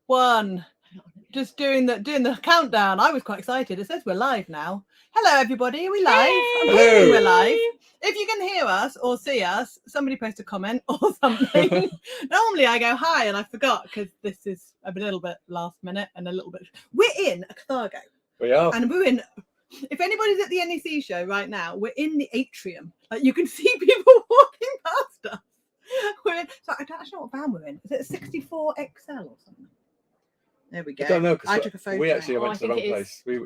1. Just doing the countdown. I was quite excited. It says we're live now. Hello, everybody. Are we live? Hey! I'm hoping we're live. If you can hear us or see us, somebody post a comment or something. Normally I go hi and I forgot because this is a little bit last minute and a little bit. We're in a Carthago. We are. And we're in. If anybody's at the NEC show right now, we're in the atrium. Like you can see people walking past us. So I don't actually know what van we're in. Is it a 64 XL or something? There we go. I don't know. I took a photo. We actually went to the wrong it place. We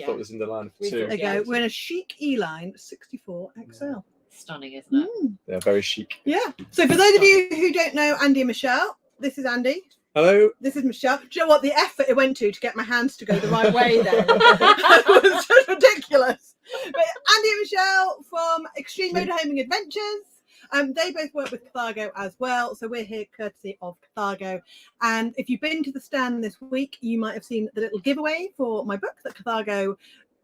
thought it was in the line for 2. There you go. We're in a chic E-line 64 XL. Stunning, isn't it? They're very chic. Yeah. So for those of you who don't know Andy and Michelle, this is Andy. Hello. This is Michelle. Do you know what the effort it went to get my hands to go the right way there? It was just ridiculous. But Andy and Michelle from Extreme Motorhoming Adventures. They both work with Carthago as well, so we're here courtesy of Carthago. And if you've been to the stand this week, you might have seen the little giveaway for my book that Carthago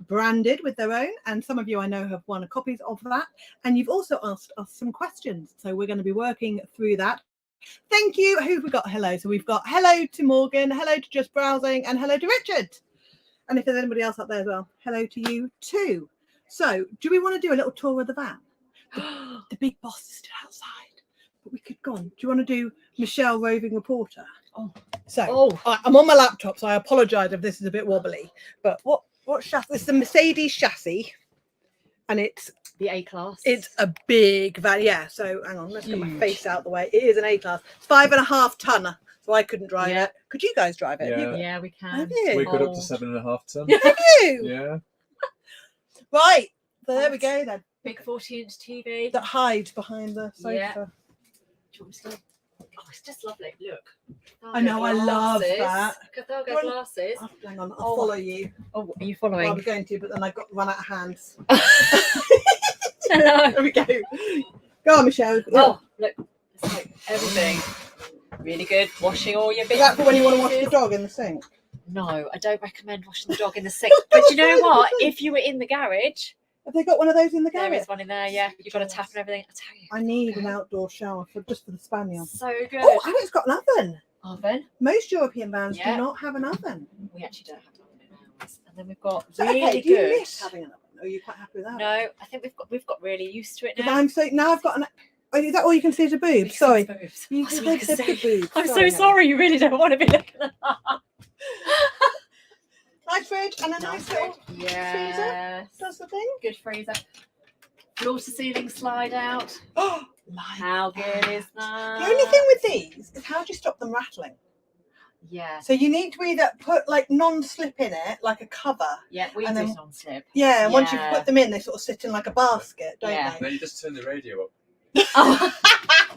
branded with their own, and some of you I know have won copies of that. And you've also asked us some questions, so we're going to be working through that. Thank you. Who have we got? Hello. So we've got hello to Morgan, hello to Just Browsing, and hello to Richard. And if there's anybody else up there as well, hello to you too. So do we want to do a little tour of the van? The big boss is still outside, but we could go on. Do you want to do Michelle Roving Reporter? I'm on my laptop, so I apologise if this is a bit wobbly. But what chassis? It's the Mercedes chassis, and it's The A-Class. It's a big van. Yeah. So hang on, let's get my face out the way. It is an A-Class. It's 5.5 tonner. So I couldn't drive it. Could you guys drive it? Yeah. Yeah, we can. Have you? We got up to 7.5 tons. Have you? Yeah. Right. So there we go then. Big 40-inch TV. That hides behind the sofa. Yeah. Do you want me to? Oh, it's just lovely. Look. I know, I love that. Carthago Well, glasses. Oh, hang on, I'll follow you. Oh, are you Well, I following? was going to, but then I got run out of hands. Hello. There we go. Go on, Michelle. Oh, look. It's like everything. Really good. Washing all your bits. Is that for when you want to wash and the dog in the sink? pieces. No, I don't recommend washing the dog in the sink. But you know what? If you were in the garage, Have they got one of those in the there garage? is one in there. Yeah, you've got a tap and everything. I tell you. I need an outdoor shower just for the spaniel. So good. Oh, and it's got an oven. Oven. Most European vans Yeah. do not have an oven. We actually don't have an oven in ours. And then we've got So, really okay, do you good. miss having an oven? Or are you quite happy with that? No, I think we've got really used to it Because now. now I've got an. Oh, is that all you can see is a boob? Sorry. Boobs. You That's can all I see can the say. big boobs. I'm so Sorry. sorry. You really don't want to be looking at that. Nice fridge and a nice little Yeah. does the thing. Good freezer. Floor to ceiling slide out. Oh, How good is that? The only thing with these is how do you stop them rattling? Yeah. So you need to either put like non-slip in it, like a cover. Yeah, we And do then- it on slip. Yeah, and once you've Yeah. put them in, they sort of sit in like a basket, don't Yeah. they? No, you just turn the radio up. Oh.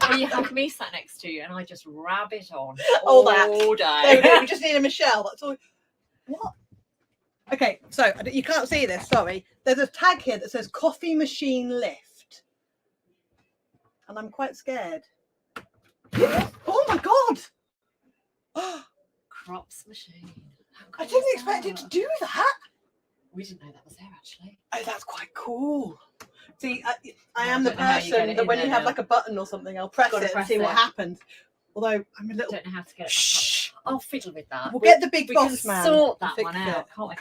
Well, you have me sat next to you, and I just rab it on All that. all There we day. go. We just need a Michelle. That's all. What? Okay, so you can't see this. Sorry. There's a tag here that says "coffee machine lift," and I'm quite scared. Oh my god! Oh, Crops machine. How I cool didn't is expect it that? to do that. We didn't know that was there actually. Oh, that's quite cool. See, I I am the don't know how you get person it that in when you there have now. like a button or something, I'll press Gotta it and press see what it. happens. Although I'm a I little. don't know how to get it back Shh. up. I'll fiddle with that. We'll get the big we boss can man. sort to that fix one it. out, can't we?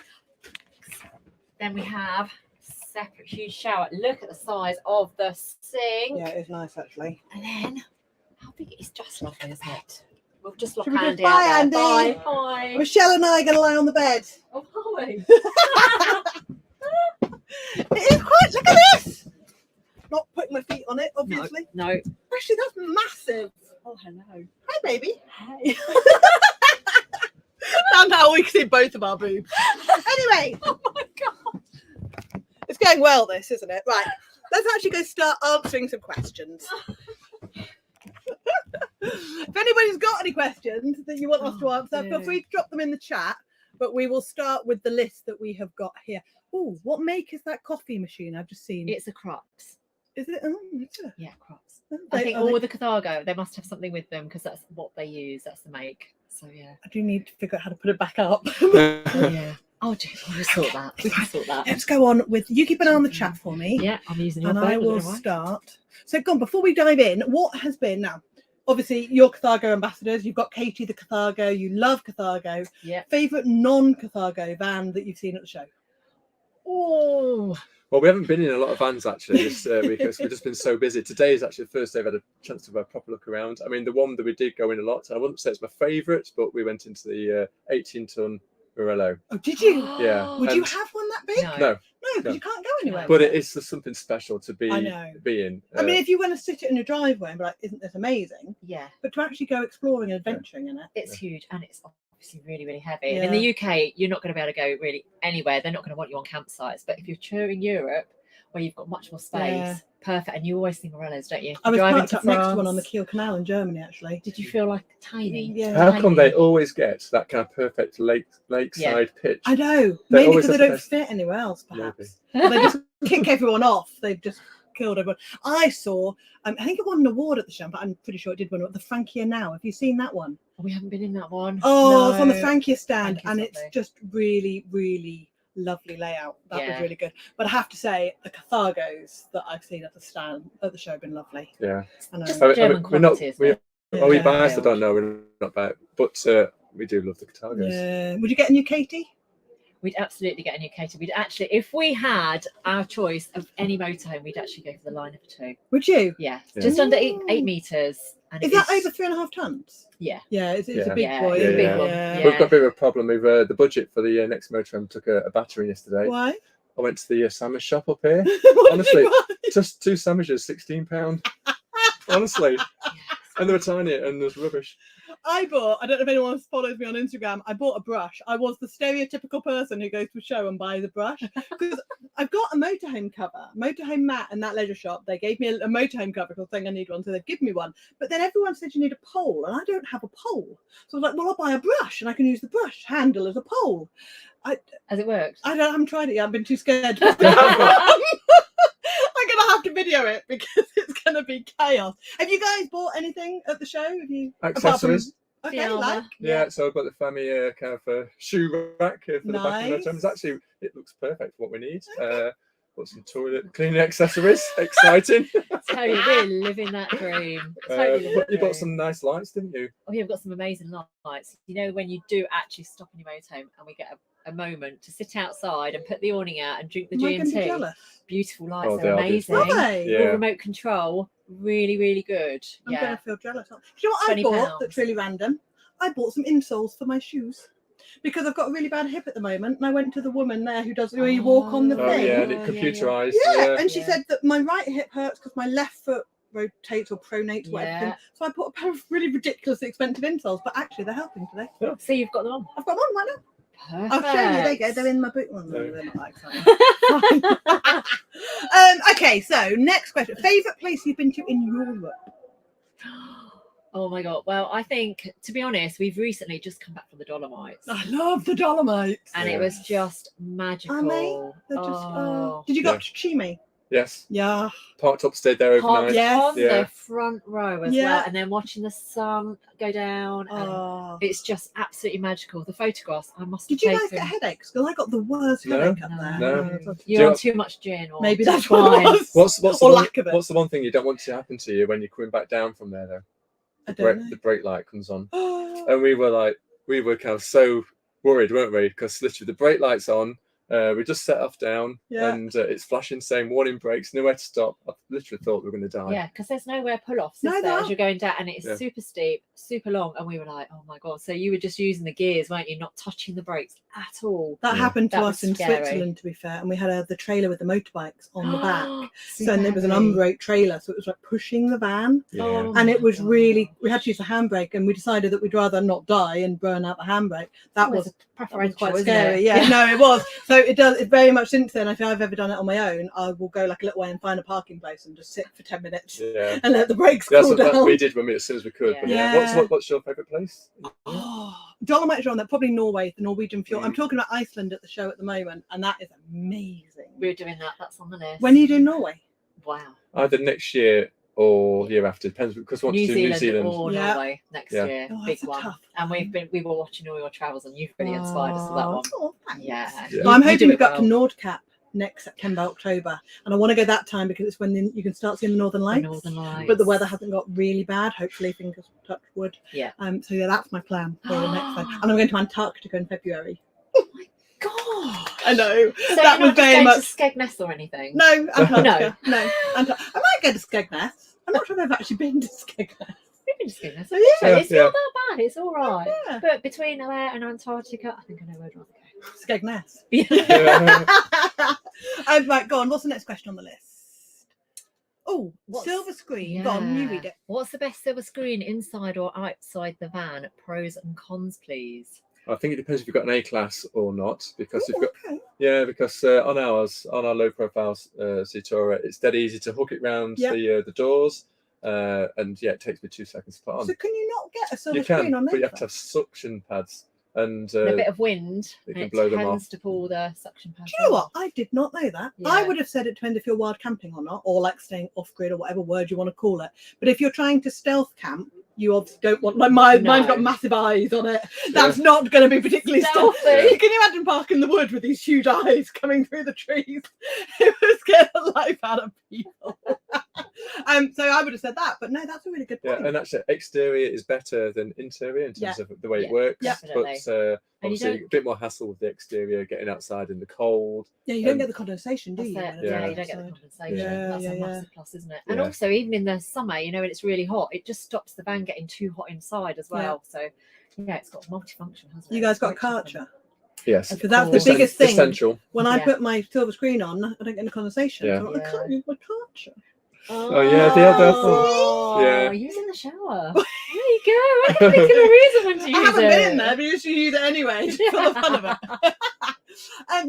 Then we have separate huge shower. Look at the size of the sink. Yeah, it's nice actually. And then how big is just lovely, isn't it? We'll just lock Should we just Andy bye, out there. Andy? Bye. Bye. Michelle and I are going to lie on the bed. Oh, hi. It is quite. Look at this. Not putting my feet on it, obviously. No. Actually, that's massive. Oh, hello. Hi, baby. Hey. And now we can see both of our boobs. Anyway, Oh my god. it's going well, this, isn't it? Right. Let's actually go start answering some questions. If anybody's got any questions that you want us to answer, feel free to drop them in the chat. But we will start with the list that we have got here. Oh, what make is that coffee machine I've just seen? It's a crops. Is it? Oh, it's a, Yeah, crops. are I they- think are all they- the Carthago, they must have something with them because that's what they use. That's the make. So yeah. I do need to figure out how to put it back up. Yeah. Oh, dear. We'll sort that. We can sort that. Let's go on with you. Keep an eye on the chat for me. Yeah, I'm using your And phone. I will don't know why. start. So, go on, before we dive in, what has been now? obviously you're Carthago ambassadors. You've got Katie the Carthago. You love Carthago. Yeah. Favourite non-Carthago van that you've seen at the show? Oh, Well, we haven't been in a lot of vans actually this week because we've just been so busy. Today is actually the first day I've had a chance to have a proper look around. I mean, the one that we did go in a lot, I wouldn't say it's my favourite, but we went into the 18-ton Morello. Oh, did you? Yeah. Would you And- have one that big? No. No, No, because No. you can't go anywhere. but with it is just something special to be I know. in. I mean, if you want to sit it in your driveway and be like, "Isn't this amazing?" Yeah, But to actually go exploring and adventuring in it. it's huge and it's obviously really, really heavy. Yeah. In the UK, you're not going to be able to go really anywhere. They're not going to want you on campsites. But if you're touring Europe, where you've got much more space, Yeah. perfect. And you always think Morellos, don't you? I was Driving parked to up next to one France. on the Kiel Canal in Germany, actually. Did you feel like tiny? Yeah. How come they Tiny. always get that kind of perfect lakeside pitch? I know. They Maybe always because they have the don't best- fit anywhere else, perhaps. Maybe. Or they just kick everyone off. They've just killed everyone. I saw, I think it won an award at the show, but I'm pretty sure it did win. The Frankia Now. Have you seen that one? We haven't been in that one. Oh, it's on the No. Frankia stand, Frankie's and it's lovely. just really, really lovely layout. That was Yeah. really good. But I have to say, the Carthagos that I've seen at the stand at the show have been lovely. Yeah. I know. Just I mean, German we're not- quality, isn't we- it? Are we Yeah. biased? I don't know. We're not biased, but we do love the Carthagos. Yeah. Would you get a new Katie? We'd absolutely get a new Katie. We'd actually, if we had our choice of any motorhome, we'd actually go for the line of 2. Would you? Yeah, Yeah. just under eight Ooh. meters. And Is it that over 3.5 tons? Yeah. Yeah, it's a Yeah. big Yeah, boy. it's a isn't big it? one. Yeah. Yeah. We've got a bit of a problem with the budget for the next motorhome. Took a battery yesterday. Why? I went to the sandwich shop up here. What Honestly, did you buy? Just 2 sandwiches, £16. Honestly, and they were tiny and there's rubbish. I don't know if anyone follows me on Instagram, I bought a brush. I was the stereotypical person who goes to a show and buys a brush. Because I've got a motorhome cover, motorhome mat in that leisure shop. They gave me a motorhome cover because I need one, so they've given me one. But then everyone said you need a pole, and I don't have a pole. So I was like, well, I'll buy a brush, and I can use the brush handle as a pole. Has it worked? I haven't tried it yet. I've been too scared. I'm gonna have to video it because it's gonna be chaos. Have you guys bought anything at the show? Have you apart from- Accessories. Okay, Yeah, like Yeah, so I've got the family kind of shoe rack for the back of the Nice. motorhome. It's actually, it looks perfect for what we need. Got some toilet cleaning accessories. Exciting. Tell you, we're living that dream. Totally living But that you got dream. some nice lights, didn't you? Oh, yeah, we've got some amazing lights. You know, when you do actually stop in your motorhome and we get a moment to sit outside and put the awning out and drink the am I going to be G&T. jealous? Beautiful lights, Oh, they're they are amazing. beautiful. Are they? Yeah. All remote control, really, really good. I'm Yeah. going to feel jealous. Do you know what I £20. bought that's really random? I bought some insoles for my shoes because I've got a really bad hip at the moment, and I went to the woman there who does where you walk on the Oh, thing. yeah, Oh, and it yeah, computerized. Yeah, and she Yeah. said that my right hip hurts because my left foot rotates or pronates, whatever. Yeah. So I bought a pair of really ridiculously expensive insoles, but actually they're helping today. So you've got them on. I've got them on right now. Perfect. I'll show you. There you go. They're in my boot. Well, no, No. they're not that exciting. Okay, so next question. Favourite place you've been to in Europe? Oh my god. Well, I think, to be honest, we've recently just come back from the Dolomites. I love the Dolomites. And Yeah. it was just magical. Are they? They're just. Oh. Did you go Yeah. up to Chime? Yes. Yeah. Parked upstairs there Parked overnight. Yeah. on Yeah. the front row as Yeah. well, and then watching the sun go down. And Oh. it's just absolutely magical. The photographs I must have Did you guys taken. get headaches? Because I got the worst No. headache up there. No. Oh, You're on Do too much gin, or maybe that's wine. what it was. What's the Or one, lack of it. What's the one thing you don't want to happen to you when you're coming back down from there, though? I don't The brake light comes on. know. And we were kind of so worried, weren't we? Because literally the brake light's on. We just set off down, Yeah. and it's flashing saying warning brakes, nowhere to stop. I literally thought we were going to die. Yeah, because there's nowhere pull-offs, No, is there, there as you're going down, and it's Yeah. super steep, super long, and we were like, oh my god. So you were just using the gears, weren't you? Not touching the brakes at all. That Yeah. happened to That us was in scary. Switzerland, to be fair, and we had the trailer with the motorbikes on the back. So Super and it was an heavy. unbrake trailer, so it was like pushing the van, Yeah. Oh. and it my was God. really. We had to use the handbrake, and we decided that we'd rather not die and burn out the handbrake. That Always was a That was preferential, quite isn't scary. it? Yeah, no, it was. So it does. It very much since then. If I've ever done it on my own, I will go like a little way and find a parking place and just sit for 10 minutes Yeah. and let the brakes That's cool what down. we did when as soon as we could. But yeah. Yeah. What's your favourite place? Oh, Dolomites are on that. Probably Norway, the Norwegian fjord. I'm Mm. talking about Iceland at the show at the moment, and that is amazing. We're doing that. That's on the list. When are you doing Norway? Wow. Either next year or the year after, depends, because we want New to do New Zealand, Zealand. or Yeah. Norway next Yeah. year. Oh, Big that's a one. tough And we were watching all your travels, and you've really inspired us for that one. Oh, thanks. Yeah. Yeah. Well, I'm You do hoping it we've got to well. Nordkapp next September, October, and I want to go that time because it's when you can start seeing the Northern The Lights. Northern Lights. But the weather hasn't got really bad. Hopefully, fingers touch wood. Yeah. So yeah, that's my plan for the next time. And I'm going to Antarctica in February. God. I know. So that you're was not just very going much. to Skegness or anything? No, Antarctica. no. I might go to Skegness. I'm not sure if I've actually been to Skegness. We've been to Skegness. Oh, yeah. It's not that bad. It's all right. Yeah. But between there and Antarctica, I think I know where I'd rather go. Skegness. Yeah. Right, go on. What's the next question on the list? Oh, What's- silver screen. Go on, you read it. What's the best silver screen, inside or outside the van? Pros and cons, please. I think it depends if you've got an A-class or not, because Ooh, you've got because on our low profile Citora, it's dead easy to hook it round the doors, and it takes me 2 seconds to put on. So can you not get a silver You screen can, on but you have to A-class? have suction pads, and A bit of wind, you and can it blow them tends off. to pull the suction pads. Do you know off. what? I did not know that. I Yeah. would have said it depends if you're wild camping or not, or like staying off grid or whatever word you want to call it. But if you're trying to stealth camp, you obviously don't want mine's got No. massive eyes on it. That's not going to be particularly Stealthy. stealthy. Can you imagine parking in the wood with these huge eyes coming through the trees? It would scare the life out of people. So I would have said that, but no, that's a really good point. Yeah, and actually, exterior is better than interior in terms of the way it works. Yeah. But Definitely. obviously, a bit more hassle with the exterior, getting outside in the cold. Yeah, you don't get the condensation, do That's you? it. when it's Yeah, Yeah. you don't get the outside? condensation. Yeah, That's a yeah. massive plus, isn't it? And Yeah. also, even in the summer, when it's really hot, it just stops the van getting too hot inside as well. So, it's got multifunction, hasn't it? You guys It's got a great to have Karcher? Yes, Of Because that's the course. biggest thing. Essential. When I Yeah. put my silver screen on, I don't get any condensation. Yeah. So I can't use my Karcher. Oh, yeah, the other Oh, yeah. use in the shower. There you go. I can think of a reason when to use I haven't it. been in there, but you should use it anyway, just for the fun of it.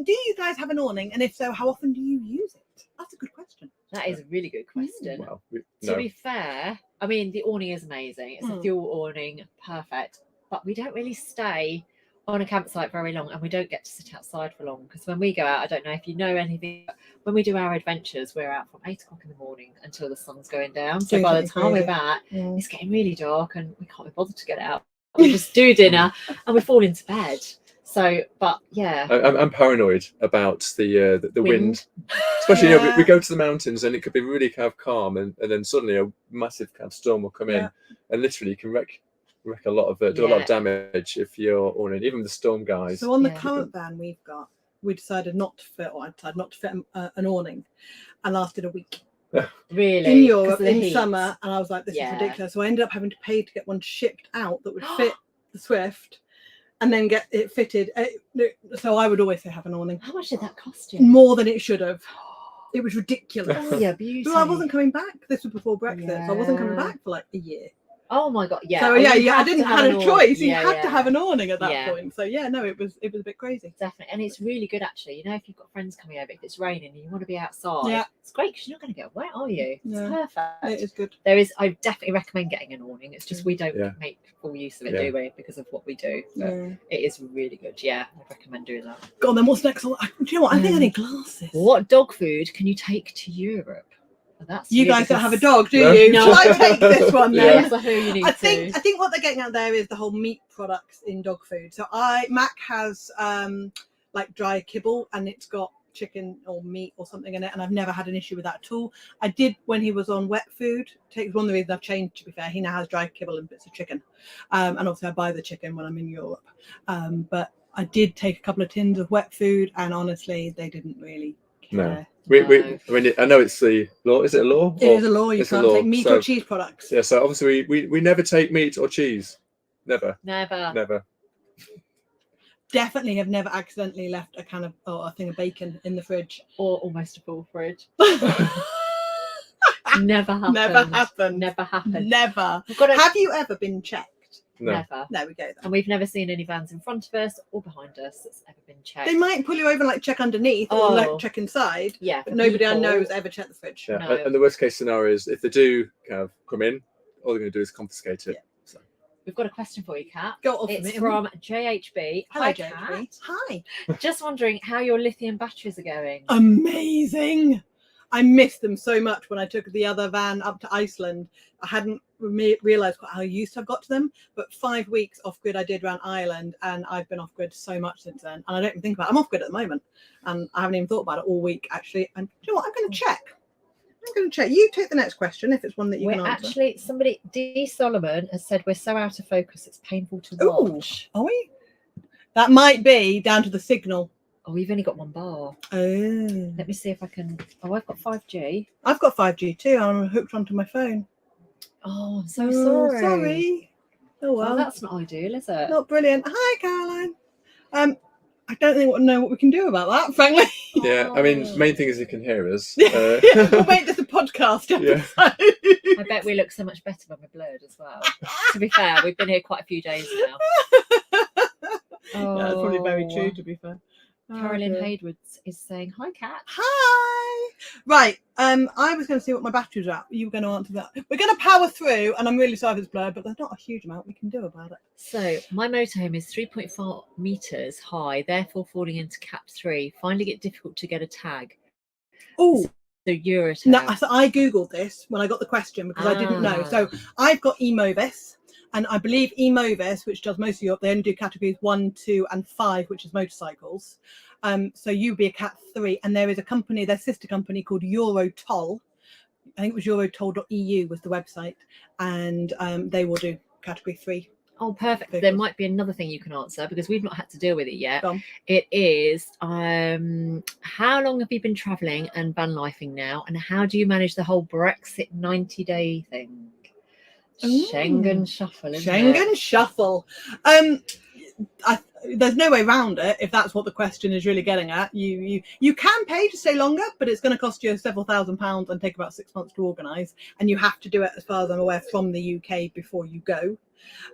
Do you guys have an awning? And if so, how often do you use it? That's a good question. That is a really good question. Well, To be fair, I mean, the awning is amazing. It's a fuel awning, perfect. But we don't really stay on a campsite very long, and we don't get to sit outside for long, because when we go out, I don't know if you know anything, but when we do our adventures, we're out from 8 o'clock in the morning until the sun's going down. So Doing by the something time we're crazy. back, it's getting really dark and we can't be bothered to get out. We just do dinner and we fall into bed. So, but yeah, I'm paranoid about the wind. Especially, we go to the mountains and it could be really kind of calm, and then suddenly a massive kind of storm will come in, and literally you can wreck a lot of do a lot of damage if you're awning, even the storm guys. So on the current van we've got, we decided not to fit, or I decided not to fit an awning, and lasted a week. Really? In Europe, 'Cause of the in heat. summer, and I was like, this is ridiculous. So I ended up having to pay to get one shipped out that would fit the Swift, and then get it fitted. So I would always say have an awning. How much did that cost you? More than it should have. It was ridiculous. Oh, yeah, beauty. Well, I wasn't coming back. This was before Brexit, so I wasn't coming Yeah. back for like a year. Oh my god, yeah. So Oh, yeah, you I have didn't to have have an a awning. choice. You Yeah, had to have an awning at that Yeah. point. So yeah, no, it was a bit crazy. Definitely, and it's really good actually. If you've got friends coming over, if it's raining and you want to be outside, Yeah. it's great because you're not going to get wet, are you? Yeah. It's perfect. It is good. I definitely recommend getting an awning. It's just we don't make full use of it, do we? Because of what we do. But it is really good. Yeah, I recommend doing that. Go on then. What's next? Do you know what? I think I need glasses. What dog food can you take to Europe? Well, that's You really guys don't good. have a dog, do No. you? No. Shall I take this one No, then? that's who you need I to. think what they're getting out there is the whole meat products in dog food. So Mac has like dry kibble, and it's got chicken or meat or something in it, and I've never had an issue with that at all. I did when he was on wet food. Takes one of the reasons I've changed, to be fair. He now has dry kibble and bits of chicken, and obviously I buy the chicken when I'm in Europe. But I did take a couple of tins of wet food, and honestly, they didn't really care. No. I mean, I know it's the law. Is it a law? It is a law. You it's a can't law, take meat so- or cheese products. Yeah, so obviously we never take meat or cheese. Never. Never. Definitely have never accidentally left a can of or a thing of bacon in the fridge. Or almost a full fridge. Never happened. Never happened. Never happened. Never. We've got to, Have you ever been checked? No. Never. There we go. Then. And we've never seen any vans in front of us or behind us that's ever been checked. They might pull you over and like check underneath or like check inside, Yeah. but for nobody I people. know has ever checked the fridge. Yeah. No. And the worst case scenario is if they do kind of come in, all they're going to do is confiscate it. Yeah. So. We've got a question for you, Kat. Go off It's a minute. from JHB. Hello, Hi, JHB. Kat. Hi. Just wondering how your lithium batteries are going. Amazing. I missed them so much when I took the other van up to Iceland. I hadn't realised how used I've got to them. But 5 weeks off grid I did around Ireland, and I've been off grid so much since then. And I don't even think about it. I'm off grid at the moment, and I haven't even thought about it all week actually. And do you know what? I'm going to check. You take the next question if it's one that you can answer. Actually, somebody, D. Solomon, has said we're so out of focus it's painful to watch. Are we? That might be down to the signal. Oh, we've only got one bar. Oh. Let me see if I can. Oh, I've got 5G. I've got 5G too. I'm hooked onto my phone. Oh, I'm so sorry. Sorry. Oh well. That's not ideal, is it? Not brilliant. Hi, Caroline. I don't think we know what we can do about that, frankly. Yeah, I mean, the main thing is you can hear us. We'll make this a podcast episode. Yeah. I bet we look so much better when we're blurred as well. To be fair, we've been here quite a few days now. That's probably very true, to be fair. Carolyn Haywoods is saying, hi, Kat. Hi. Right. I was going to see what my batteries are at. You were going to answer that. We're going to power through, and I'm really sorry if it's blurred, but there's not a huge amount we can do about it. So my motorhome is 3.4 meters high, therefore falling into Cat 3, finding it difficult to get a tag. Oh. The Eurotag. No, so I googled this when I got the question because I didn't know. So I've got Emovis, and I believe Emovis, which does most of Europe, they only do categories 1, 2, and 5, which is motorcycles. So you'd be a Cat 3, and there is a company, their sister company called Eurotoll. I think it was eurotoll.eu was the website, and they will do category 3. Oh, perfect. There might be another thing you can answer because we've not had to deal with it yet. It is, how long have you been travelling and van lifing now, and how do you manage the whole Brexit 90-day thing? Schengen Shuffle, isn't it? Shuffle. There's no way around it if that's what the question is really getting at. You can pay to stay longer, but it's going to cost you several £1,000s and take about 6 months to organise, and you have to do it, as far as I'm aware, from the UK before you go.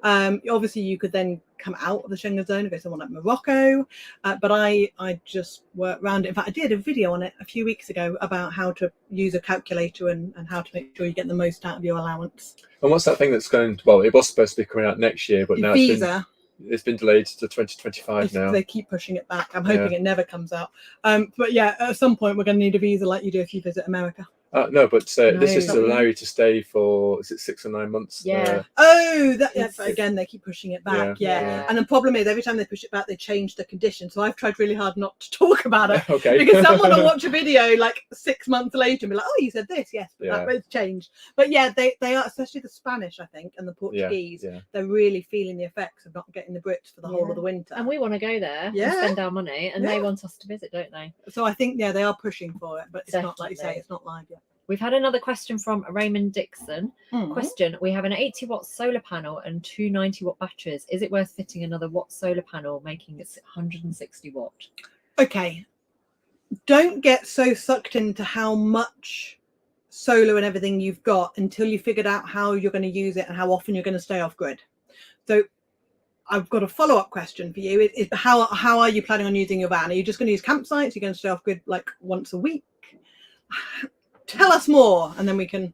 Obviously you could then come out of the Schengen zone and go somewhere like Morocco, but I just work around it. In fact, I did a video on it a few weeks ago about how to use a calculator and how to make sure you get the most out of your allowance. And what's that thing that's going, well, it was supposed to be coming out next year, but now it's been delayed to 2025 now. They keep pushing it back. I'm hoping it never comes out. But yeah, at some point we're going to need a visa like you do if you visit America. No, but this is to allow you to stay for, is it 6 or 9 months? Yeah. Again, they keep pushing it back. Yeah. And the problem is every time they push it back, they change the conditions. So I've tried really hard not to talk about it. Okay. Because someone will watch a video like 6 months later and be like, oh, you said this, yes, but it's changed. But yeah, they are, especially the Spanish, I think, and the Portuguese, they're really feeling the effects of not getting the Brits for the whole of the winter. And we want to go there and spend our money, and they want us to visit, don't they? So I think, they are pushing for it, but it's not, like you say, it's not live yet. We've had another question from Raymond Dixon. Question: we have an 80-watt solar panel and 2 90-watt batteries. Is it worth fitting another watt solar panel, making it 160 watt? Okay. Don't get so sucked into how much solar and everything you've got until you figured out how you're going to use it and how often you're going to stay off grid. So I've got a follow-up question for you. Is how are you planning on using your van? Are you just going to use campsites? You're going to stay off grid like once a week? Tell us more, and then we can.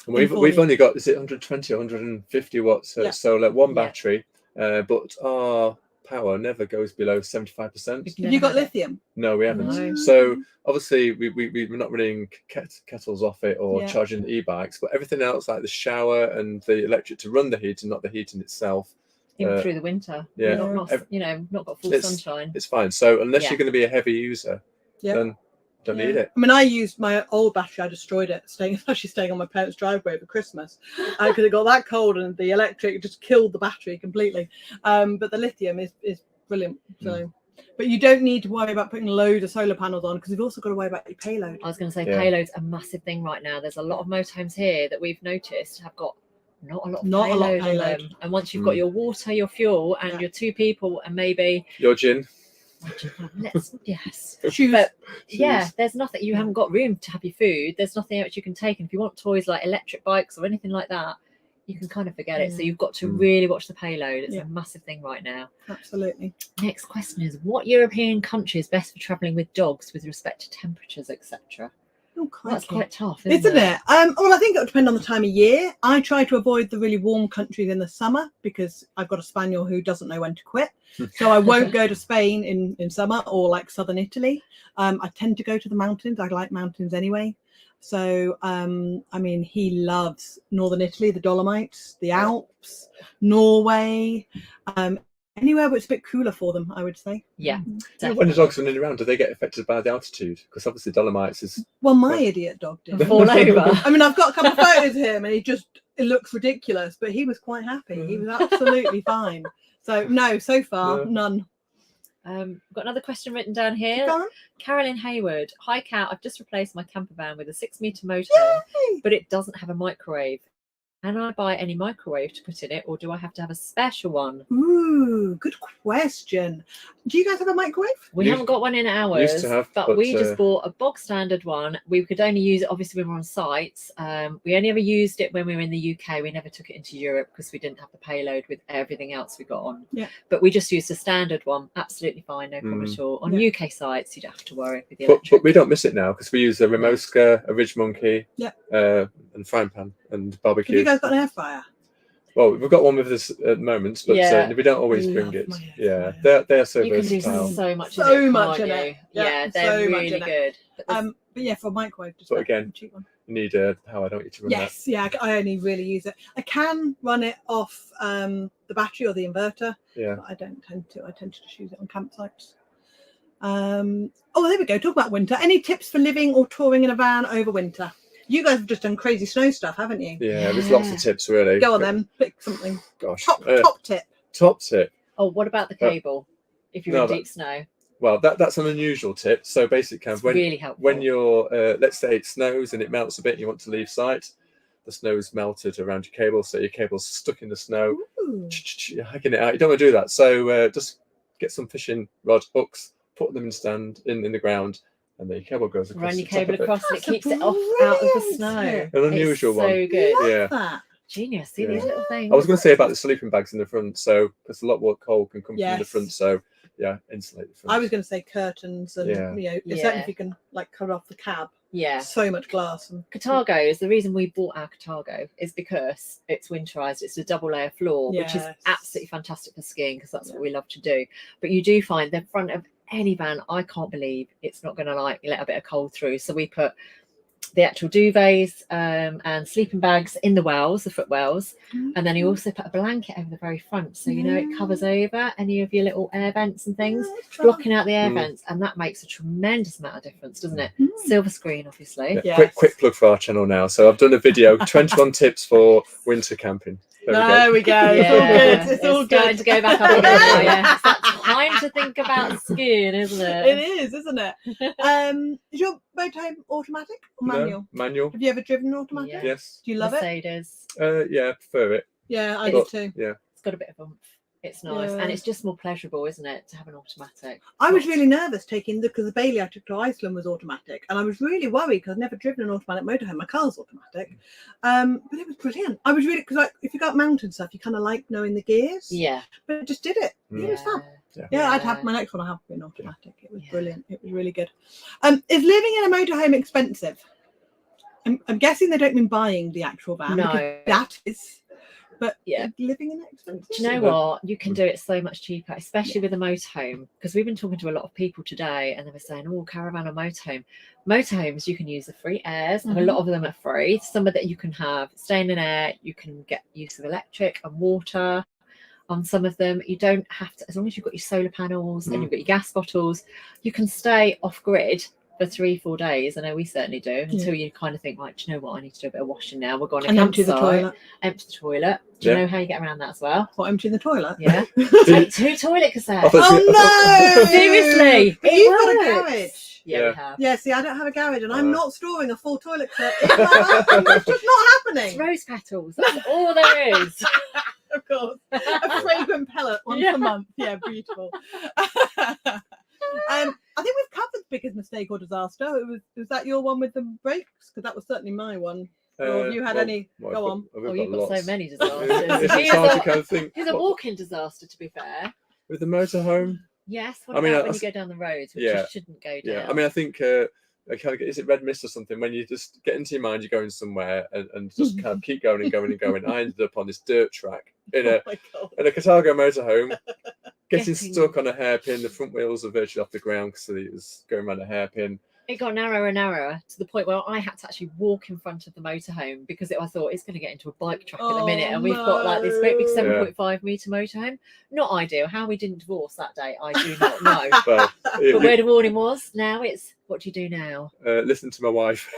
We've only got, is it 120 or 150 watts solar, one battery, but our power never goes below 75%. Have you got lithium? No, we haven't. No. So obviously we're not running kettles off it or charging the e-bikes, but everything else like the shower and the electric to run the heating, not the heating itself. Even through the winter, not got full sunshine. It's fine. So unless you're going to be a heavy user, then don't need it. I mean, I used my old battery. I destroyed it, staying on my parents' driveway over Christmas because it got that cold and the electric just killed the battery completely. But the lithium is brilliant. So, but you don't need to worry about putting loads of solar panels on because you've also got to worry about your payload. I was going to say payload's a massive thing right now. There's a lot of motorhomes here that we've noticed have got not a lot of payload on them. And once you've got your water, your fuel, and your 2 people, and maybe your gin. There's nothing. You haven't got room to have your food. There's nothing else you can take. And if you want toys like electric bikes or anything like that, you can kind of forget it. So you've got to really watch the payload. It's a massive thing right now. Absolutely. Next question is: what European country is best for traveling with dogs with respect to temperatures, etc.? That's quite tough, isn't it? Well, I think it would depend on the time of year. I try to avoid the really warm countries in the summer because I've got a spaniel who doesn't know when to quit. So I won't go to Spain in summer or like southern Italy. I tend to go to the mountains. I like mountains anyway. So, I mean, he loves northern Italy, the Dolomites, the Alps, Norway, anywhere where it's a bit cooler for them, I would say. Yeah, When the definitely. dogs running around, do they get affected by the altitude? Because obviously Dolomites is. Well, my idiot dog did. Fall over. I mean, I've got a couple of photos of him, and it looks ridiculous, but he was quite happy. He was absolutely fine. So no, so far none. Got another question written down here. Go on. Carolyn Hayward. Hi, Kat. I've just replaced my camper van with a 6-meter motorhome, Yay! but it doesn't have a microwave. Can I buy any microwave to put in it, or do I have to have a special one? Ooh, good question. Do you guys have a microwave? We haven't got one in ours, Used to have, but but, we just bought a bog standard one. We could only use it obviously when we're on site. We only ever used it when we were in the UK. We never took it into Europe because we didn't have the payload with everything else we got on. Yeah. But we just used a standard one. Absolutely fine, no problem at all. On Yeah. UK sites, you don't have to worry with the But electric. we don't miss it now because we use a Remoska, a Ridge Monkey, Yeah. and frying pan and Have barbecue. you guys got an air fryer? Well, we've got one with us at the moment, but Yeah. we don't always I bring love it. my Yeah, air they're so You can do versatile. so much So in it, much can't in you? it. Yeah, Yeah, they're so much really in it. good. But there's- But yeah, for a microwave, just But a again, cheap one. You need a power, don't you, to run Yes, yeah, I only really use it. I can run it off the battery or the inverter. Yeah. But I don't tend to. I tend to just use it on campsites. Oh, there we go. Talk about winter. Any tips for living or touring in a van over winter? You guys have just done crazy snow stuff, haven't you? that? Yeah, there's lots of tips, really. Go on then. Pick something. Gosh. Top tip. Top tip. Oh, what about the cable? If you're no, in deep snow, Well, that's an unusual tip. So basically, it's really helpful. when you're, let's say it snows and it melts a bit and you want to leave site, the snow's melted around your cable, so your cable's stuck in the snow. Ooh. You're hacking it out. You don't want to do that. So just get some fishing rod hooks, put them in the ground, and the cable goes across. Run your the top cable of it. across and it That's a keeps it off out of the brilliant snow. tip. An unusual It's one. so good. Love Yeah. that. Genius. See Yeah. these little things. I was going to say about the sleeping bags in the front, so because a lot more cold can come from the Yes. front, so yeah, insulate the front. I was going to say curtains and Yeah. certainly Yeah. if you can like cut off the cab. Yeah. So much glass and Cartagos, the reason we bought our Cartago is because it's winterized. It's a double layer floor, which is Yes. absolutely fantastic for skiing because that's what we love to do. But you do find the front of any van, I can't believe it's not going to like let a bit of cold through. So we put the actual duvets and sleeping bags in the wells, the foot wells, and then you also put a blanket over the very front, so you know it covers over any of your little air vents and things, blocking out the air vents, and that makes a tremendous amount of difference, doesn't it? Silver screen, obviously. Yeah. Yes. Quick plug for our channel now. So I've done a video, 21 tips for winter camping. There we go. It's all good. It's all starting good. to go back up again now, yeah. It's that time to think about skiing, isn't it? It is, isn't it? Is your motorhome automatic or manual? No, manual. Have you ever driven an automatic? Yeah. Yes. Do you love it? Mercedes. Yeah, I prefer it. Yeah, I It's- do too. Yeah. It's got a bit of oomph. It's nice, Yeah. and it's just more pleasurable, isn't it, to have an automatic? I was really nervous taking because the Bailey I took to Iceland was automatic, and I was really worried because I'd never driven an automatic motorhome. My car's automatic, but it was brilliant. I was really because if you got mountain stuff, you kind of like knowing the gears. Yeah. But it just did it. It was fun. Yeah. Yeah, I'd have my next one. I have been automatic. It was Yeah. brilliant. It was really good. Is living in a motorhome expensive? I'm guessing they don't mean buying the actual van. No. Because that is. But Yeah. living in it expensive. Do you know what? You can do it so much cheaper, especially with a motorhome. Because we've been talking to a lot of people today, and they were saying, "Oh, caravan or motorhome." Motorhomes, you can use the free airs, and a lot of them are free. Some of that you can have standing air. You can get use of electric and water on some of them. You don't have to, as long as you've got your solar panels and you've got your gas bottles, you can stay off grid for 3-4 days. I know we certainly do, until you kind of think, like, do you know what? I need to do a bit of washing now. We're going to And empty the campsite. toilet. Empty the toilet. Do you know how you get around that as well? What, emptying the toilet? Yeah. Take 2 toilet cassettes. I thought- Oh no! Seriously, But it you've got a works. garage. Yeah, Yeah. we have. Yeah, see, I don't have a garage, and I'm not storing a full toilet set in my van. It's just not It's happening. rose petals. That's all there is. Of course, a fragrant pellet once a month. Yeah, beautiful. I think we've covered biggest mistake or disaster. Was that your one with the brakes? Because that was certainly my one. Or have you had any? Go on. Oh, you've got so many It's disasters. hard to kind of think. He's a walking disaster, to be fair. With the motorhome. Yes. What I mean, about when I- you go down the roads, which yeah. you shouldn't go down? Yeah, I mean, I think is it red mist or something? When you just get into your mind, you're going somewhere and just kind of keep going and going and going. I ended up on this dirt track in a Oh my God. Cartago motorhome, getting Getting- stuck on a hairpin. The front wheels are virtually off the ground because it was going around a hairpin. it got narrower and narrower to the point where I had to actually walk in front of the motorhome because I thought it's going to get into a bike track in a minute, and we've got like this great big 7.5 metre motorhome. Not ideal. How we didn't divorce that day, I do not know. Well, But where the warning was, now it's what do you do now? listen to my wife.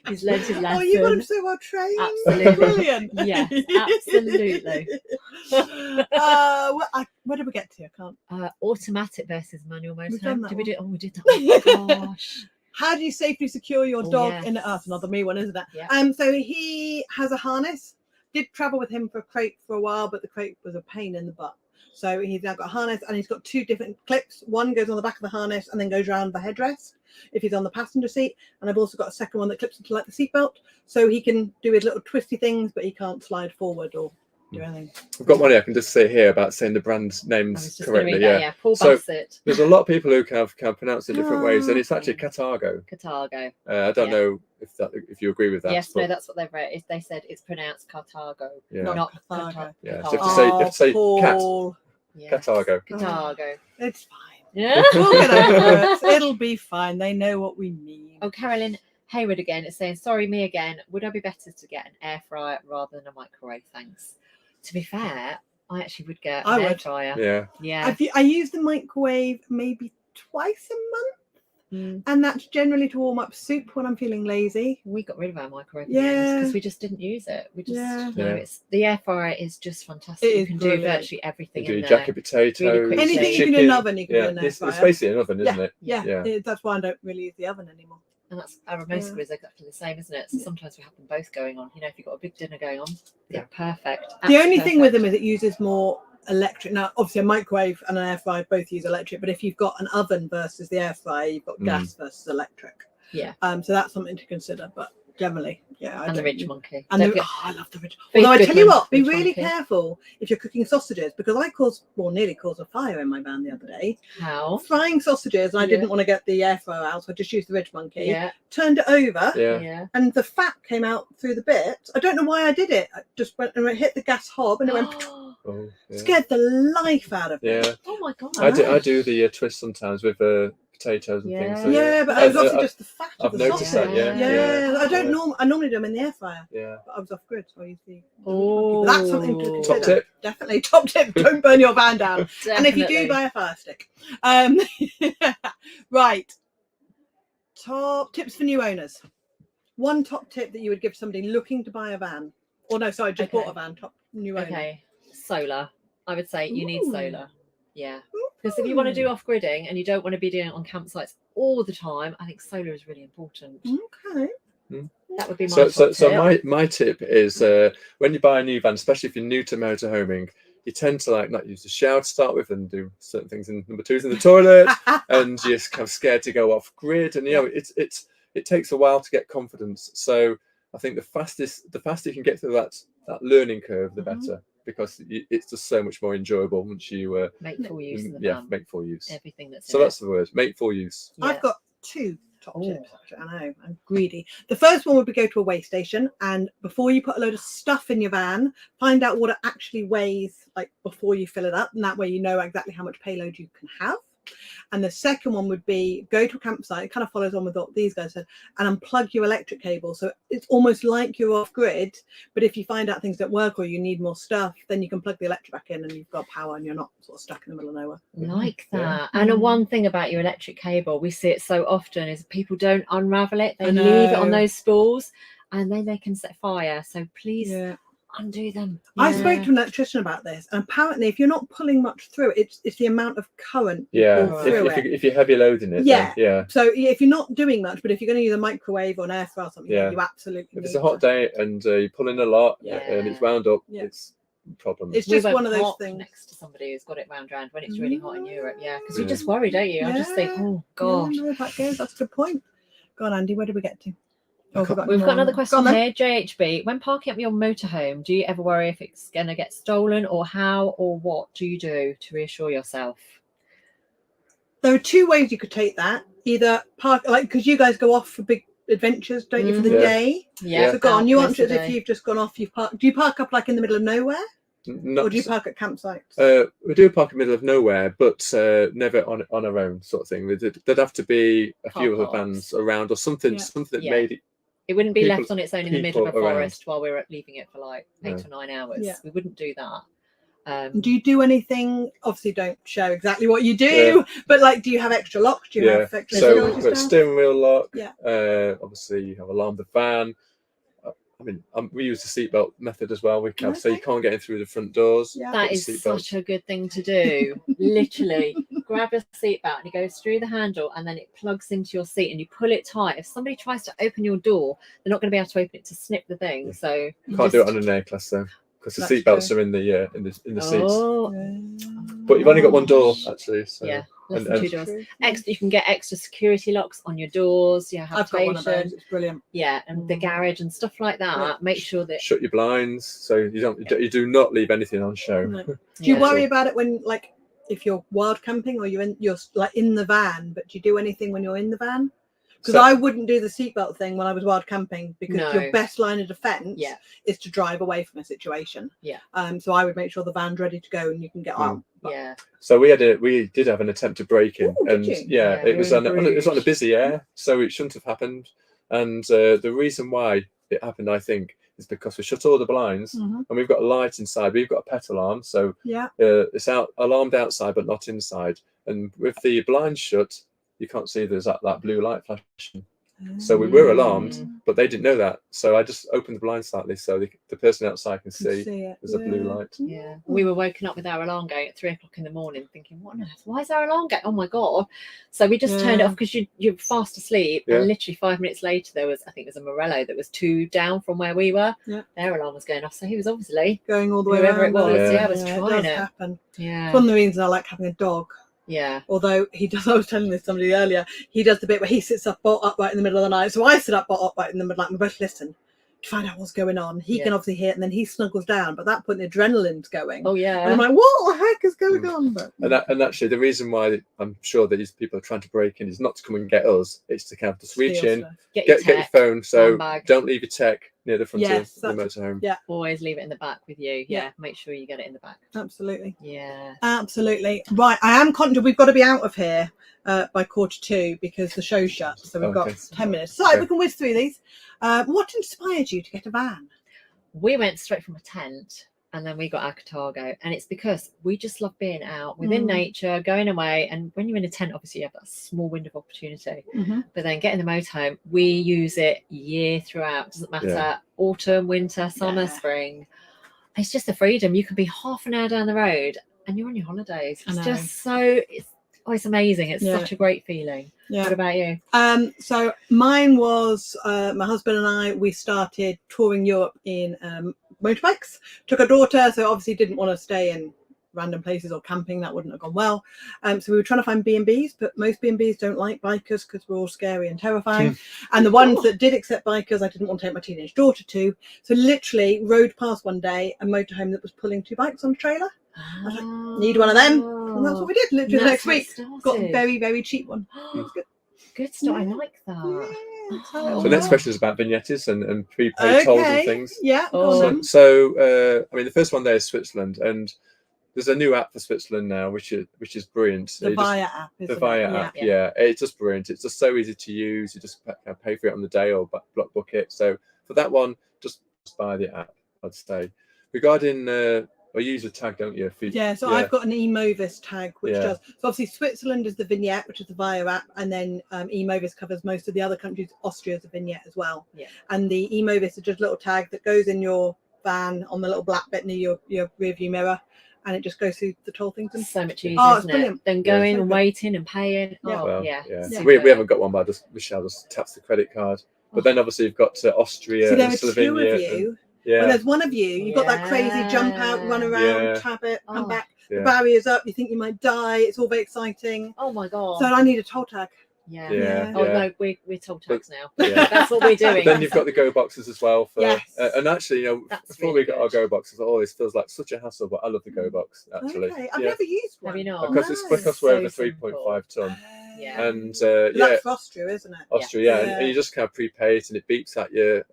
He's learned his lesson. Oh, you got him so well trained. Absolutely. Brilliant. Yes, absolutely. Where did we get to? I can't. Automatic versus manual done motorhome. that Did we one. do? Oh, we did that. Oh, gosh. How do you safely secure your Oh, dog yes. in the earth? Another me one, isn't it? Yeah. So he has a harness. Did travel with him for a crate for a while, but the crate was a pain in the butt. So he's now got a harness, and he's got 2 different clips. One goes on the back of the harness and then goes around the headrest if he's on the passenger seat. And I've also got a second one that clips into like the seatbelt, so he can do his little twisty things, but he can't slide forward or do anything. I've got one here I can just say here about saying the brand I was names just correctly. going to read that, yeah. Paul So- Bassett, There's a lot of people who can pronounce it different ways, and it's actually Carthago. Carthago. I don't Yeah. know if you agree with that. Yes, but no, that's what they've read. They said it's pronounced Carthago, Yeah. not Carthago. Carthago. Yeah, so you have to say cat. Paul. Yes. Carthago. Carthago. It's fine. Yeah. We'll get over it. It'll be fine. They know what we mean. Oh, Carolyn Hayward again is saying, sorry, me again. Would I be better to get an air fryer rather than a microwave? Thanks. To be fair, I actually would get I an air would. fryer. Yeah. Yeah. I use the microwave maybe twice a month, and that's generally to warm up soup when I'm feeling lazy. We got rid of our microwave Yeah. because we just didn't use it. We just Yeah. no, Yeah. it's the air fryer is just fantastic. It You is can brilliant. do virtually everything You do in there. jacket potatoes, Really quick. Anything you chicken. can do in an oven, you can do in an air it's fryer. basically an oven, isn't it? Yeah, Yeah. that's why I don't really use the oven anymore. And that's our roast Yeah. is exactly the same, isn't it? So sometimes we have them both going on. You know, if you've got a big dinner going on, yeah, perfect. The only Absolutely thing with them perfect. is it uses more electric. Now, obviously, a microwave and an air fryer both use electric, but if you've got an oven versus the air fryer, you've got gas versus electric. Yeah. So that's something to consider. But generally, yeah. and the Ridge Monkey. And Don't the, get- I love the Ridge. Faith Although I tell you Goodman, what, be Ridge really Monkey. careful if you're cooking sausages, because I nearly caused a fire in my van the other day. How? Frying sausages, and I Yeah. didn't want to get the air fryer out, so I just used the Ridge Monkey. Yeah. Turned it over, Yeah. Yeah. and the fat came out through the bit. I don't know why I did it. I just went and it hit the gas hob, and it went Oh, yeah. scared the life out of me. Yeah. Oh my god. I do the twist sometimes with potatoes and things. So, Yeah, but it was obviously I've- just the fat of I've the noticed sausage. that, Yeah, I don't Yeah. I normally do them in the air fryer, Yeah. but I was off grid, so I used the. Oh, But that's something to Top consider. tip. Definitely top tip. Don't burn your van down. And if you do, Definitely. buy a fire stick. Right. Top tips for new owners. One top tip that you would give somebody looking to buy a van. Or no, sorry, just Okay. bought a van. Top new owner. Okay, solar. I would say you need Ooh. solar. Yeah, because if you want to do off-gridding and you don't want to be doing it on campsites all the time, I think solar is really important. Okay. That would be my So top tip. my tip is when you buy a new van, especially if you're new to motorhoming, you tend to like not use the shower to start with and do certain things in number twos in the toilet, and you're kind of scared to go off grid, and you know it takes a while to get confidence. So I think the faster you can get through that learning curve, the better, because it's just so much more enjoyable once you Make full use of the yeah, van. make full use. Everything that's So in that's the word, make full use. it. I've got two top Oh. tips. Actually. I know, I'm greedy. The first one would be go to a weigh station, and before you put a load of stuff in your van, find out what it actually weighs, like before you fill it up, and that way you know exactly how much payload you can have. And the second one would be go to a campsite. It kind of follows on with what these guys said, and unplug your electric cable. So it's almost like you're off grid, but if you find out things don't work or you need more stuff, then you can plug the electric back in and you've got power and you're not sort of stuck in the middle of nowhere. Like that. Yeah. And Mm. one thing about your electric cable, we see it so often, is people don't unravel it. They I leave it on know. those spools and then they can set fire. So please Yeah. undo them. I Yeah. spoke to an electrician about this, and apparently, if you're not pulling much through it, it's the amount of current you Yeah, pull Right. through if it. you if you're heavy loading it, Yeah. then, yeah. So if you're not doing much, but if you're going to use a microwave or an air fryer or something, Yeah. you absolutely. If it's need a hot to. day and you're pulling a lot Yeah. and it's wound up, Yeah. it's a problem. It's We just won't one of those park things. next to somebody who's got it wound round when it's really hot in Europe. Yeah, because you Yeah. just worry, don't you? I just think, Yeah. oh gosh. Yeah, no, that goes. That's a good point. Go on, Andy. Where did we get to? Oh, can't- We've got another Go question on, then. here, JHB. When parking up your motorhome, do you ever worry if it's going to get stolen, or how or what do you do to reassure yourself? There are two ways you could take that. Either park, like, because you guys go off for big adventures, don't you, for the Yeah. day? Yeah. So go on. out You most answer of as the if day. you've just gone off. You've parked. Do you park up like in the middle of nowhere? Not, Or do you park at campsites? we do park in the middle of nowhere, but never on our own sort of thing. There'd have to be a few Car other parks. vans around or something, Yeah. something that Yeah. made it. It wouldn't be People- left on its own in the middle of a people around. forest while we were leaving it for like 8 or 9 hours. Yeah. We wouldn't do that. Do you do anything? Obviously, don't share exactly what you do, but like, do you have extra locks? Do you have extra So security we've got stuff? steering wheel lock. Yeah. Obviously, you have alarm the van. I mean, we use the seatbelt method as well. We can, so you Okay. can't get in through the front doors. Yeah. That Put the is seatbelt. such a good thing to do. Literally, grab your seatbelt and it goes through the handle and then it plugs into your seat and you pull it tight. If somebody tries to open your door, they're not going to be able to open it to snip the thing. Yeah. So You can't do it on an A class though, because the That's seatbelts are in the seats. Oh, But you've only got one door actually. So. yeah, less and- than 2 doors. You can get extra security locks on your doors. Your I've got one of habitation. those. It's brilliant. Yeah, and the garage and stuff like that. Yeah. Make sure that Shut your blinds so you do not leave anything on show. No. Do you Yeah. worry about it when, like, if you're wild camping or you're like in the van, but do you do anything when you're in the van? Because So- I wouldn't do the seatbelt thing when I was wild camping, because No. your best line of defense Yeah. is to drive away from a situation. Yeah. So I would make sure the van's ready to go and you can get out. But yeah. So we did have an attempt to break in, Ooh, did and you? yeah, Yeah, it was very on a rude. busy air, so it shouldn't have happened. And the reason why it happened, I think, is because we shut all the blinds, Mhm. and we've got a light inside. We've got a pet alarm, so Yeah. it's alarmed outside but not inside. And with the blinds shut, you can't see there's that blue light flashing. So we were alarmed, but they didn't know that. So I just opened the blind slightly so the person outside can see it. there's a blue Yeah. light. Yeah, we were woken up with our alarm going at 3 o'clock in the morning, thinking, "What on earth? Why is our alarm going? Oh my god!" So we just turned it Yeah. off because you're fast asleep, Yeah. and literally 5 minutes later, I think it was a Morello that was 2 down from where we were. Yeah. Their alarm was going off, so he was obviously Going all the way whoever it around. was. Yeah. Was it trying does it. happen. It's Yeah, one of the reasons I like having a dog. yeah, Although he does, I was telling this to somebody earlier, he does the bit where he sits up bolt upright in the middle of the night. So I sit up bolt upright in the middle of the night and we both listen to find out what's going on. He can obviously hear it and then he snuggles down, but at that point the adrenaline's going. oh And yeah, I'm like, what the heck is going on? But And actually, the reason why I'm sure that these people are trying to break in is not to come and get us; it's to kind of just reach steal in, stuff. get your get your tech. phone. So handbag. don't leave your tech near the front Yes, of the motorhome. yeah. Always leave it in the back with you. Yeah. Yeah, make sure you get it in the back. Absolutely. Yeah. Absolutely. Right. I am conscious we've got to be out of here by 1:45 because the show's shut. So we've got Okay. 10 minutes. So Okay. we can whiz through these. What inspired you to get a van? We went straight from a tent and then we got our Cartago, and it's because we just love being out within nature, going away. And when you're in a tent, obviously you have that small window of opportunity, but then getting the motorhome, we use it year throughout. Doesn't matter, autumn, winter, summer, Yeah. spring. It's just the freedom. You can be half an hour down the road and you're on your holidays. I It's know. just so it's amazing. It's Yeah. such a great feeling. Yeah. What about you? So mine was my husband and I, we started touring Europe in motorbikes. Took our daughter, so obviously didn't want to stay in random places or camping. That wouldn't have gone well. So we were trying to find B&Bs, but most B&Bs don't like bikers because we're all scary and terrifying. And the ones that did accept bikers, I didn't want to take my teenage daughter to. So literally rode past one day a motorhome that was pulling 2 bikes on a trailer. was like, need one of them. And that's what we did. Literally the next week, got a very, very cheap one. It was good. Good stuff. I Yeah. like that. Yeah, that's how it So So all next works. question is about vignettes and prepaid tolls and things. Yeah. go Oh. on So, then. I mean, the first one there is Switzerland, and there's a new app for Switzerland now, which is brilliant. The You just- Via app. the Isn't Via it? app, Yeah. yeah, it's just brilliant. It's just so easy to use. You just pay for it on the day or block book it. So for that one, just buy the app, I'd say. Regarding, you use a tag, don't you? Yeah, so I've got an eMovis tag, which Yeah. does. So obviously Switzerland is the vignette, which is the Via app, and then eMovis covers most of the other countries. Austria is a vignette as well. Yeah. And the eMovis is just a little tag that goes in your van on the little black bit near your rear view mirror, and it just goes through the toll things. And So much easier, Oh, it's isn't brilliant. it? Than going So and good. waiting and paying. Yeah. Oh, Well, yeah. Yeah. We superb. haven't got one, but Michelle just taps the credit card. But then obviously you've got Austria so there and are 2 Slovenia. of you. Yeah, When there's one of you, you've got that crazy jump out, run around, Yeah. tap it, come Oh. back. The yeah. barrier's up. You think you might die. It's all very exciting. Oh my god. So I need a toll tag. yeah. Yeah, Oh yeah. no, we're toll tags now. Yeah. That's what we're But doing. then you've got the go boxes as well. For, Yes. and actually, That's before really we got our good. go boxes, this feels like such a hassle, but I love the go box actually. Okay, I've Yeah. never used one. Have you not? Because it's No. because we're So over 3.5 ton. Yeah. And That's for Austria, isn't it? Austria, Yeah. and you just kind of prepay it, and it beeps at you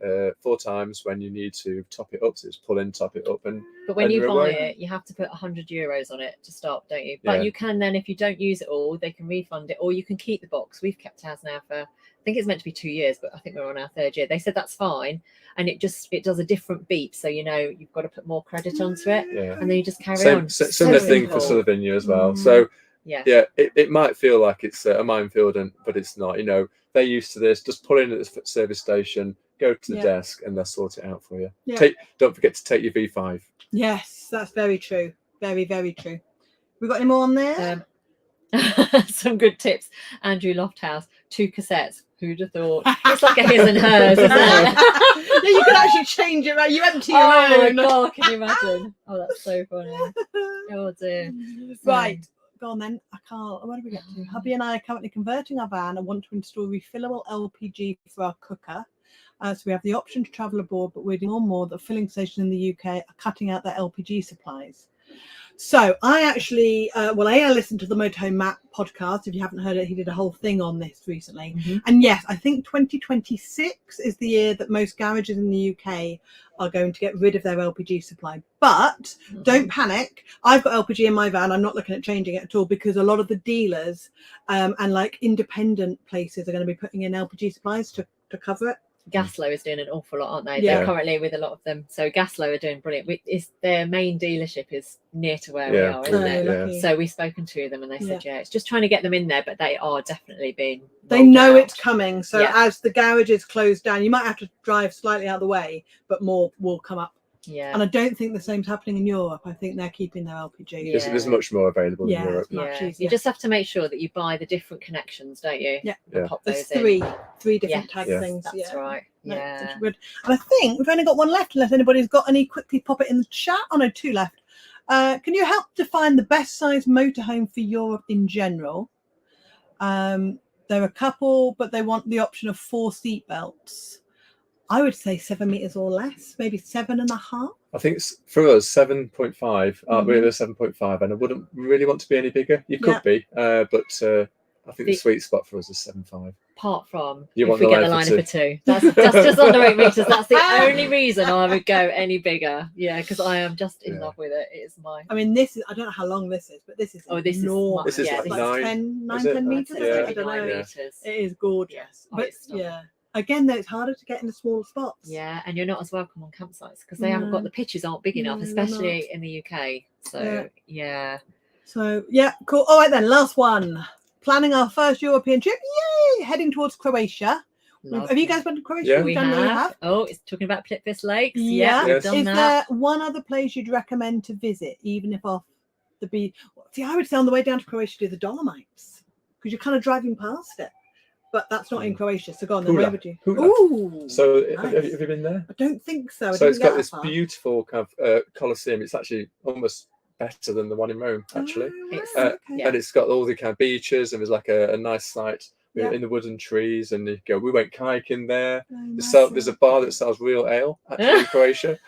4 times when you need to top it up. So it's pull in, top it up, and But when and you you're buy away. it, you have to put €100 on it to start, don't you? But Yeah. you can then, if you don't use it all, they can refund it, or you can keep the box. We've kept ours now for, I think it's meant to be 2 years, but I think we're on our 3rd year. They said that's fine, and it does a different beep, so you know you've got to put more credit onto it, Yeah. and then you just carry on. Similar So thing for simple. Slovenia as well. Mm. So Yeah. it might feel like it's a minefield, but it's not. You know, they're used to this. Just pull in at the service station, go to the desk, and they'll sort it out for you. Yeah. Don't forget to take your V5. Yes, that's very true. Very, very true. We got any more on there? Some good tips. Andrew Lofthouse, 2 cassettes. Who'd have thought? It's like a his and hers, isn't it? Yeah, you can actually change it, right? You empty your Oh my own. god, can you imagine? Oh, that's so funny. Oh dear. Right, go on then. I can't. Where do we get to? Hubby and I are currently converting our van and want to install refillable LPG for our cooker. So we have the option to travel abroad, but we're doing more and more that filling stations in the UK are cutting out their LPG supplies. So I actually, I listened to the Motorhome Matt podcast. If you haven't heard it, he did a whole thing on this recently. Mm-hmm. And yes, I think 2026 is the year that most garages in the UK are going to get rid of their LPG supply. But don't panic. I've got LPG in my van. I'm not looking at changing it at all, because a lot of the dealers and like independent places are going to be putting in LPG supplies to cover it. Gaslow is doing an awful lot, aren't they? Yeah. They're currently with a lot of them. So Gaslow are doing brilliant. Their main dealership is near to where we are, isn't it? Lucky. So we've spoken to them and they said, it's just trying to get them in there, but they are definitely being. They know out. it's coming. So as the garages close down, you might have to drive slightly out of the way, but more will come up. Yeah. And I don't think the same's happening in Europe. I think they're keeping their LPG. Yeah. There's much more available in Europe. Much easier. You just have to make sure that you buy the different connections, don't you? Yeah. Pop There's those in. three different tag things. That's right. No, Yeah. such good. And I think we've only got one left, unless anybody's got any. Quickly pop it in the chat. Oh no, 2 left. Can you help define the best size motorhome for Europe in general? There are a couple, but they want the option of 4 seat belts. I would say 7 meters or less, maybe 7.5. I think for us 7.5. We're 7.5, and I wouldn't really want to be any bigger. You could be, but I think the sweet spot for us is 7.5. Apart from if we get the liner for 2, that's just under 8 meters. That's the only reason I would go any bigger. Yeah, because I am just in love with it. It is my. I mean, this is. I don't know how long this is, but this is. This enormous. This is like 10 meters. Yeah. I don't know. Meters. It is gorgeous, but again, though, it's harder to get in the small spots. Yeah, and you're not as welcome on campsites because they haven't got the pitches aren't big enough, especially in the UK. So So cool. All right then, last one. Planning our first European trip. Yay! Heading towards Croatia. Have you guys been to Croatia? Yeah, we have. Oh, it's talking about Plitvice Lakes. Yeah, yes. done Is that. there one other place you'd recommend to visit, even if off the beach? See, I would say on the way down to Croatia, do the Dolomites, because you're kind of driving past it. But that's not in Croatia, so go on then. Where would you? Ooh, so nice. have you been there? I don't think so. So it's got this beautiful kind of Colosseum. It's actually almost better than the one in Rome, actually. And it's got all the kind of beaches, and there's like a nice site in the wooden trees, and you go. We went kayaking there. There's a bar that sells real ale actually in Croatia.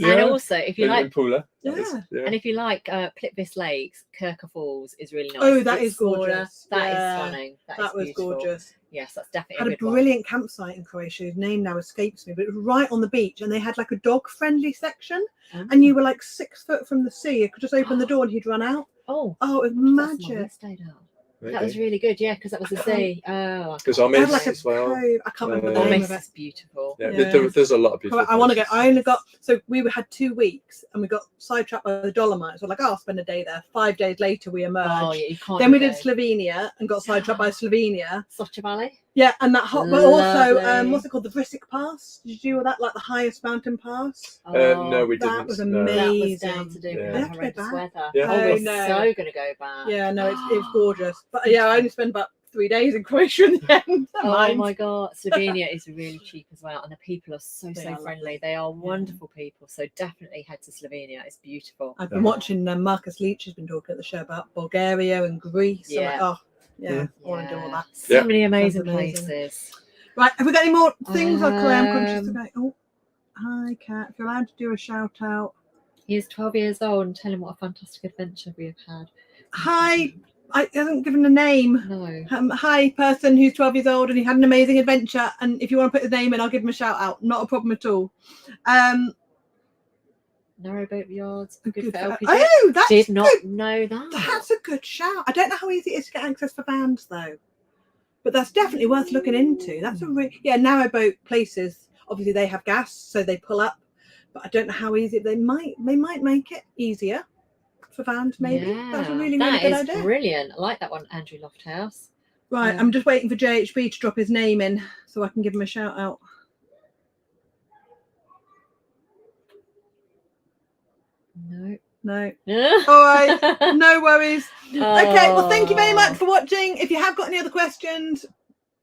And also, if you like, and if you like Plitvice Lakes, Kirka Falls is really nice. Oh, that is gorgeous. That is stunning. That was gorgeous. Yes, that's definitely had a brilliant campsite in Croatia. His name now escapes me, but it was right on the beach, and they had like a dog-friendly section, and you were like 6 foot from the sea. You could just open the door and he'd run out. Oh, it was magic. That was really good, because that was the sea. Because Awnings as well. I can't remember the name of it. It's beautiful. There's a lot of beautiful. I want to go. I only got we had 2 weeks, and we got sidetracked by the Dolomites. We're like, I'll spend a day there. 5 days later, we emerged. Oh, yeah, you can't. Then we did Slovenia and got sidetracked by Slovenia. Socha Valley. Yeah, and that hot, but also what's it called? The Vrisic Pass. Did you do all that, like the highest mountain pass? No, we didn't. That was amazing. That was down to do with the horrendous weather. Yeah. Oh, we're so gonna go back. Yeah, no, it's gorgeous. But I only spent about 3 days in Croatia in the end. Oh my god, Slovenia is really cheap as well, and the people are so friendly. They are wonderful people. So definitely head to Slovenia. It's beautiful. I've been watching Marcus Leach has been talking at the show about Bulgaria and Greece. Yeah. I want to do all that. So many amazing places. Right, have we got any more things? I'm conscious about. Oh, hi, Kat. If you're allowed to do a shout out. He is 12 years old, and tell him what a fantastic adventure we have had. Hi, I haven't given a name. No. Hi, person who's 12 years old and he had an amazing adventure. And if you want to put his name in, I'll give him a shout out. Not a problem at all. Narrowboat yards. Good for Good LPG. oh, that's Did not good. know that. That's a good shout. I don't know how easy it is to get access for vans though, but that's definitely worth looking into. That's a narrowboat places. Obviously, they have gas, so they pull up. But I don't know how easy they might make it easier for vans. Maybe that's a really good idea. That is brilliant. I like that one, Andrew Lofthouse. Right, I'm just waiting for JHB to drop his name in so I can give him a shout out. No. All right, no worries. Okay, well, thank you very much for watching. If you have got any other questions,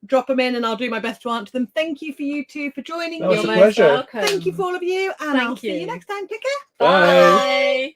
drop them in and I'll do my best to answer them. Thank you for you two for joining me. That was a pleasure. Welcome. Thank you for all of you, and I'll see you next time. Take care. Bye.